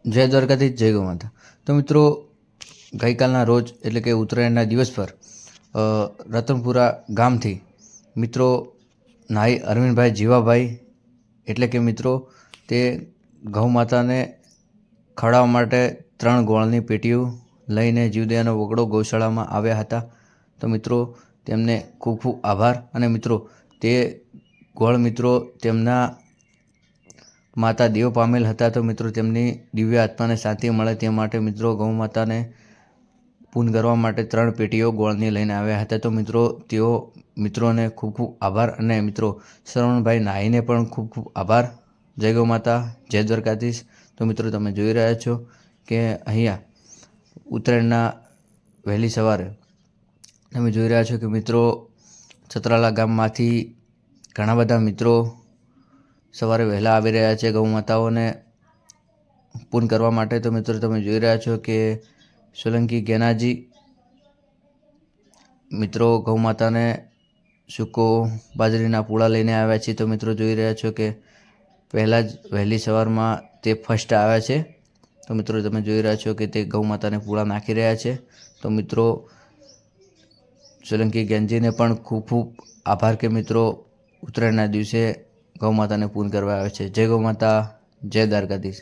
જય દ્વારકાધીશ, જય ગૌ માતા। તો મિત્રો, ગઈકાલના રોજ એટલે કે ઉત્તરાયણના દિવસ પર રતનપુરા ગામથી મિત્રો નાઈ અરવિંદભાઈ જીવાભાઈ એટલે કે મિત્રો તે ગૌ માતાને ખવડાવવા માટે 3 ગોળની પેટીઓ લઈને જીવદયાનો વગડો ગૌશાળામાં આવ્યા હતા। તો મિત્રો તેમને ખૂબ ખૂબ આભાર। અને મિત્રો તે ગોળ મિત્રો તેમના માતા દેવ પામેલ હતા, તો મિત્રો તેમની દિવ્ય આત્માને શાંતિ મળે તે માટે મિત્રો ગૌ માતાને પૂન કરવા માટે 3 પેટીઓ ગોળની લઈને આવ્યા હતા। તો મિત્રો તેઓ મિત્રોને ખૂબ ખૂબ આભાર। અને મિત્રો શ્રવણભાઈ નાઈને પણ ખૂબ ખૂબ આભાર। જય ગૌ માતા, જય દ્વારકાધીશ। તો મિત્રો તમે જોઈ રહ્યા છો કે અહીંયા ઉત્તરાયણના વહેલી સવારે તમે જોઈ રહ્યા છો કે મિત્રો છત્રાલા ગામમાંથી ઘણા બધા મિત્રો સવારે વહેલા આવી રહ્યા છે ગૌ માતાઓને પૂન કરવા માટે। તો મિત્રો તમે જોઈ રહ્યા છો કે સોલંકી ગેનાજી મિત્રો ગૌ માતાને સૂકો બાજરીના પૂળા લઈને આવ્યા છે। તો મિત્રો જોઈ રહ્યા છો કે પહેલાં જ વહેલી સવારમાં તે ફર્સ્ટ આવ્યા છે। તો મિત્રો તમે જોઈ રહ્યા છો કે તે ગૌ માતાને પૂળા નાખી રહ્યા છે। તો મિત્રો સોલંકી ગેનજીને પણ ખૂબ ખૂબ આભાર કે મિત્રો ઉત્તરાયણના દિવસે ગૌ માતાને પૂન કરવા આવે છે। જય ગૌ માતા, જય દ્વારકાધીશ।